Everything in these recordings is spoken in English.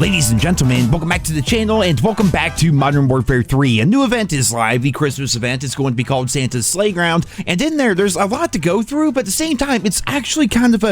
Ladies and gentlemen, welcome back to the channel and welcome back to Modern Warfare 3. A new event is live, the Christmas event. It's going to be called Santa's Slayground, and in there's a lot to go through, but at the same time, it's actually kind of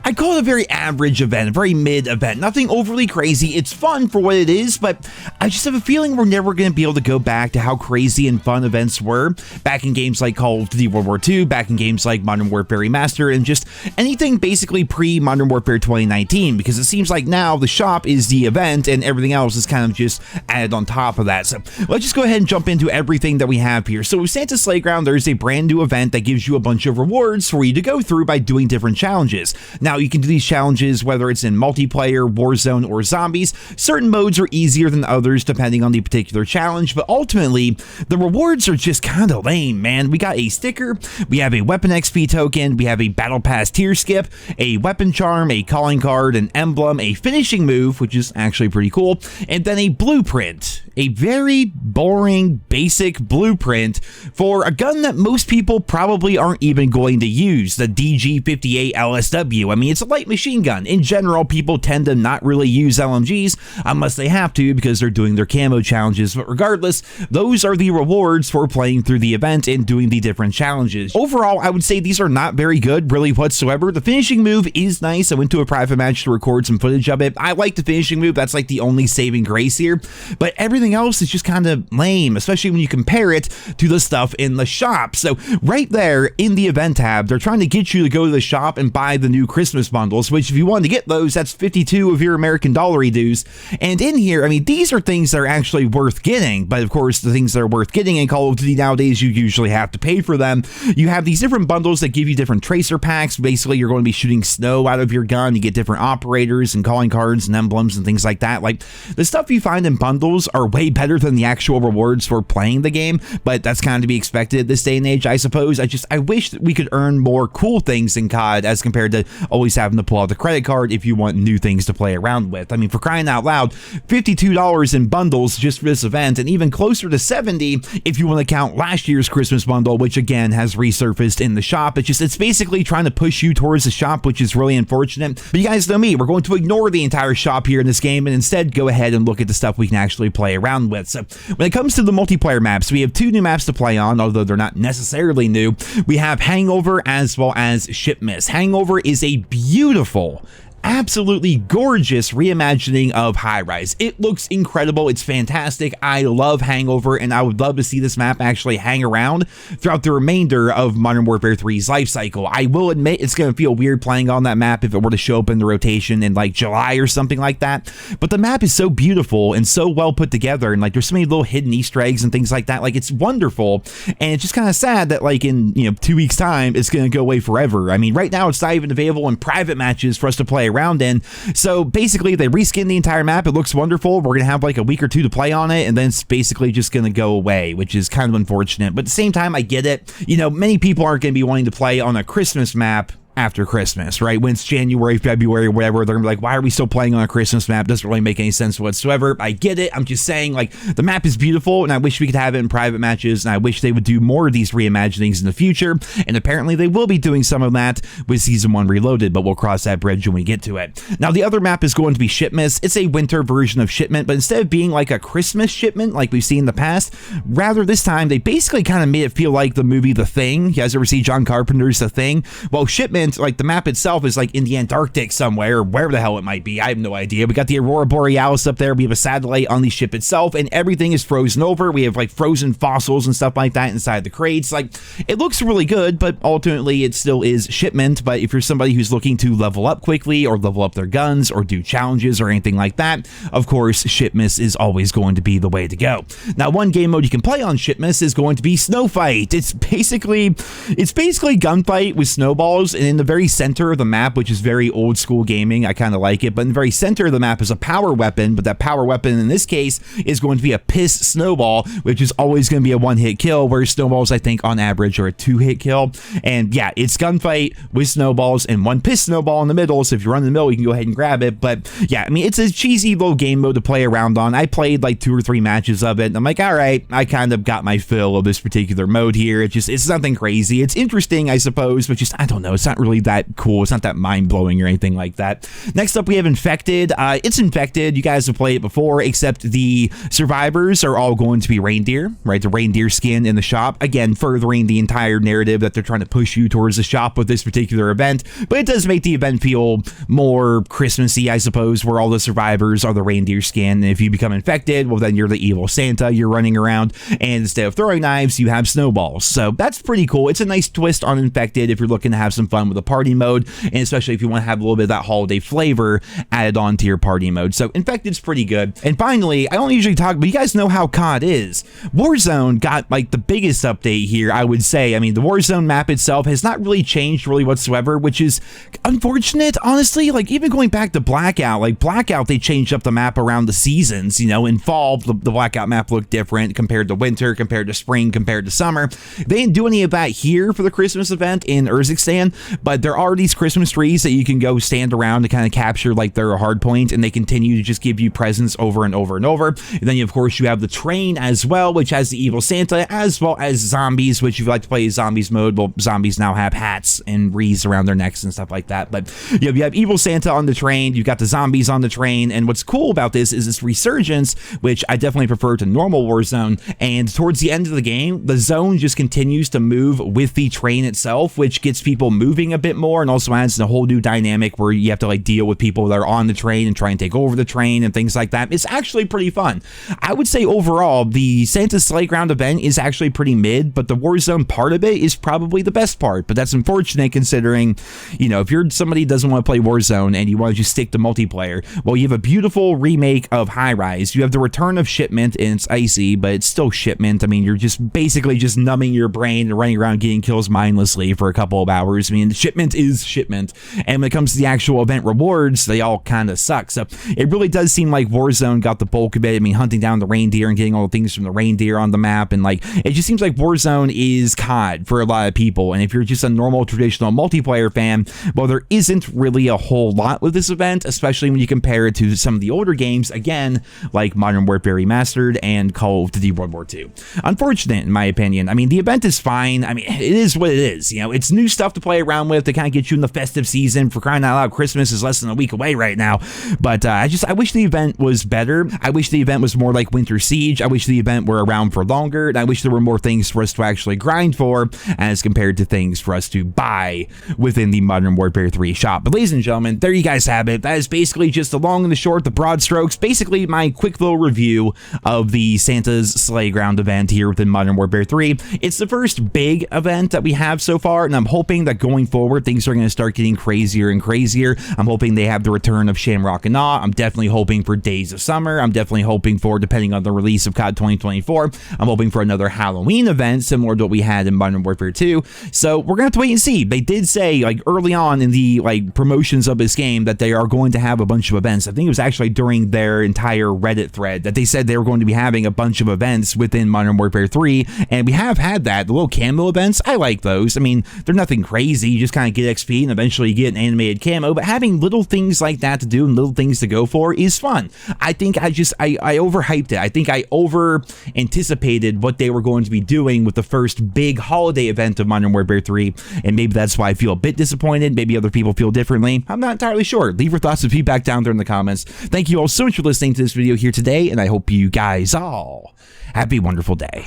I call it a very average event, a very mid event. Nothing overly crazy. It's fun for what it is, but I just have a feeling we're never going to be able to go back to how crazy and fun events were back in games like Call of Duty World War II, back in games like Modern Warfare Remastered, and just anything basically pre-Modern Warfare 2019, because it seems like now the shop is the event and everything else is kind of just added on top of that. So let's just go ahead and jump into everything that we have here. So with Santa's Slayground, there's a brand new event that gives you a bunch of rewards for you to go through by doing different challenges. Now you can do these challenges whether it's in multiplayer, Warzone, or zombies. Certain modes are easier than others depending on the particular challenge, but ultimately the rewards are just kind of lame, man. We got a sticker, we have a weapon XP token, we have a battle pass tier skip, a weapon charm, a calling card, an emblem, a finishing move, which is actually pretty cool, and then a blueprint, a very boring basic blueprint for a gun that most people probably aren't even going to use, the DG58 LSW. I mean, it's a light machine gun. In general, people tend to not really use LMGs unless they have to because they're doing their camo challenges, but regardless, those are the rewards for playing through the event and doing the different challenges. Overall, I would say these are not very good really whatsoever. The finishing move is nice. I went to a private match to record some footage of it. I like the finishing move. That's like the only saving grace here, but everything else is just kind of lame, especially when you compare it to the stuff in the shop. So right there in the event tab, they're trying to get you to go to the shop and buy the new Christmas bundles, which if you want to get those, that's 52 of your American dollar dues. And in here, I mean, these are things that are actually worth getting, but of course the things that are worth getting in Call of Duty nowadays, you usually have to pay for them. You have these different bundles that give you different tracer packs. Basically, you're going to be shooting snow out of your gun. You get different operators and calling cards and emblems and things like that. Like, the stuff you find in bundles are way better than the actual rewards for playing the game, but that's kind of to be expected this day and age, I suppose. I wish that we could earn more cool things in COD as compared to always having to pull out the credit card if you want new things to play around with. I mean, for crying out loud, $52 in bundles just for this event, and even closer to $70 if you want to count last year's Christmas bundle, which again has resurfaced in the shop. It's basically trying to push you towards the shop, which is really unfortunate. But you guys know me, we're going to ignore the entire shop here in this game and instead go ahead and look at the stuff we can actually play around with. So when it comes to the multiplayer maps, we have two new maps to play on, although they're not necessarily new. We have Hangover as well as Shipmas. Hangover is a beautiful, absolutely gorgeous reimagining of High Rise. It looks incredible. It's fantastic. I love Hangover, and I would love to see this map actually hang around throughout the remainder of Modern Warfare 3's life cycle. I will admit it's going to feel weird playing on that map if it were to show up in the rotation in like July or something like that, but the map is so beautiful and so well put together, and like there's so many little hidden Easter eggs and things like that. Like, it's wonderful, and it's just kind of sad that like in 2 weeks time it's going to go away forever. I mean, right now it's not even available in private matches for us to play around in. So basically they reskinned the entire map. It looks wonderful. We're gonna have like a week or two to play on it, and then it's basically just gonna go away, which is kind of unfortunate, but at the same time I get it. Many people aren't gonna be wanting to play on a Christmas map after Christmas, right? When it's January, February, or whatever, they're gonna be like, why are we still playing on a Christmas map? Doesn't really make any sense whatsoever. I get it. I'm just saying, like, the map is beautiful, and I wish we could have it in private matches, and I wish they would do more of these reimaginings in the future, and apparently they will be doing some of that with Season 1 Reloaded, but we'll cross that bridge when we get to it. Now, the other map is going to be Shipmas. It's a winter version of Shipment, but instead of being like a Christmas shipment like we've seen in the past, rather this time, they basically kind of made it feel like the movie The Thing. You guys ever see John Carpenter's The Thing? Well, Shipment, like, the map itself is like in the Antarctic somewhere, or wherever the hell it might be. I have no idea. We got the Aurora Borealis up there. We have a satellite on the ship itself, and everything is frozen over. We have like frozen fossils and stuff like that inside the crates. Like, it looks really good, but ultimately it still is Shipment. But if you're somebody who's looking to level up quickly or level up their guns or do challenges or anything like that, of course, Shipmas is always going to be the way to go. Now, one game mode you can play on Shipmas is going to be Snow Fight. It's basically gunfight with snowballs, and in the very center of the map, which is very old school gaming, I kind of like it, but in the very center of the map is a power weapon, but that power weapon in this case is going to be a piss snowball, which is always going to be a one-hit kill, whereas snowballs, I think, on average are a two-hit kill. And yeah, it's gunfight with snowballs and one piss snowball in the middle, so if you're in the middle, you can go ahead and grab it. But yeah, I mean, it's a cheesy little game mode to play around on. I played like 2 or 3 matches of it, and I'm like, all right, I kind of got my fill of this particular mode here. It's nothing crazy. It's interesting, I suppose, but just, I don't know, it's not really really that cool. It's not that mind-blowing or anything like that. Next up, we have Infected. It's Infected. You guys have played it before, except the survivors are all going to be reindeer, right? The reindeer skin in the shop. Again, furthering the entire narrative that they're trying to push you towards the shop with this particular event. But it does make the event feel more Christmassy, I suppose, where all the survivors are the reindeer skin. And if you become infected, well, then you're the evil Santa. You're running around, and instead of throwing knives, you have snowballs. So that's pretty cool. It's a nice twist on Infected if you're looking to have some fun with the party mode, and especially if you want to have a little bit of that holiday flavor added on to your party mode. So Infected's pretty good. And finally, I don't usually talk, but you guys know how COD is. Warzone got like the biggest update here, I would say. I mean, the Warzone map itself has not really changed really whatsoever, which is unfortunate, honestly. Like, even going back to Blackout, like Blackout, they changed up the map around the seasons. You know, in fall, the Blackout map looked different compared to winter, compared to spring, compared to summer. They didn't do any of that here for the Christmas event in Urzikstan, but there are these Christmas trees that you can go stand around to kind of capture like their hard point, and they continue to just give you presents over and over and over. And then, of course, you have the train as well, which has the evil Santa, as well as zombies, which if you like to play zombies mode, well, zombies now have hats and wreaths around their necks and stuff like that. But you have evil Santa on the train, you've got the zombies on the train, and what's cool about this is this resurgence, which I definitely prefer to normal Warzone, and towards the end of the game, the zone just continues to move with the train itself, which gets people moving a bit more, and also adds a whole new dynamic where you have to like deal with people that are on the train and try and take over the train and things like that. It's actually pretty fun. I would say overall, the Santa Slayground event is actually pretty mid, but the Warzone part of it is probably the best part. But that's unfortunate considering, you know, if you're somebody who doesn't want to play Warzone and you want to just stick to multiplayer, well, you have a beautiful remake of High Rise. You have the return of Shipment, and it's icy, but it's still Shipment. I mean, you're just basically just numbing your brain and running around getting kills mindlessly for a couple of hours. I mean, Shipment is Shipment. And when it comes to the actual event rewards, they all kind of suck. So it really does seem like Warzone got the bulk of it. I mean, hunting down the reindeer and getting all the things from the reindeer on the map, and like, it just seems like Warzone is COD for a lot of people. And if you're just a normal traditional multiplayer fan, well, there isn't really a whole lot with this event, especially when you compare it to some of the older games, again, like Modern Warfare Remastered and Call of Duty World War II. Unfortunate, in my opinion. I mean, the event is fine. I mean, it is what it is. You know, it's new stuff to play around with to kind of get you in the festive season. For crying out loud, Christmas is less than a week away right now. But I wish the event was better. I wish the event was more like Winter Siege. I wish the event were around for longer. And I wish there were more things for us to actually grind for as compared to things for us to buy within the Modern Warfare 3 shop. But ladies and gentlemen, there you guys have it. That is basically just the long and the short, the broad strokes, basically my quick little review of the Santa's Slayground event here within Modern Warfare 3. It's the first big event that we have so far, and I'm hoping that going forward, things are going to start getting crazier and crazier. I'm hoping they have the return of Shamrock and Awe. I'm definitely hoping for Days of Summer. I'm definitely hoping for, depending on the release of COD 2024, I'm hoping for another Halloween event similar to what we had in Modern Warfare 2. So we're going to have to wait and see. They did say, like, early on in the like promotions of this game that they are going to have a bunch of events. I think it was actually during their entire Reddit thread that they said they were going to be having a bunch of events within Modern Warfare 3, and we have had that. The little camo events, I like those. I mean, they're nothing crazy. You just kind of get XP and eventually you get an animated camo, but having little things like that to do and little things to go for is fun. I think I overhyped it. I think I over anticipated what they were going to be doing with the first big holiday event of Modern Warfare 3, and maybe that's why I feel a bit disappointed. Maybe other people feel differently. I'm not entirely sure. Leave your thoughts and feedback down there in the comments. Thank you all so much for listening to this video here today, and I hope you guys all have a wonderful day.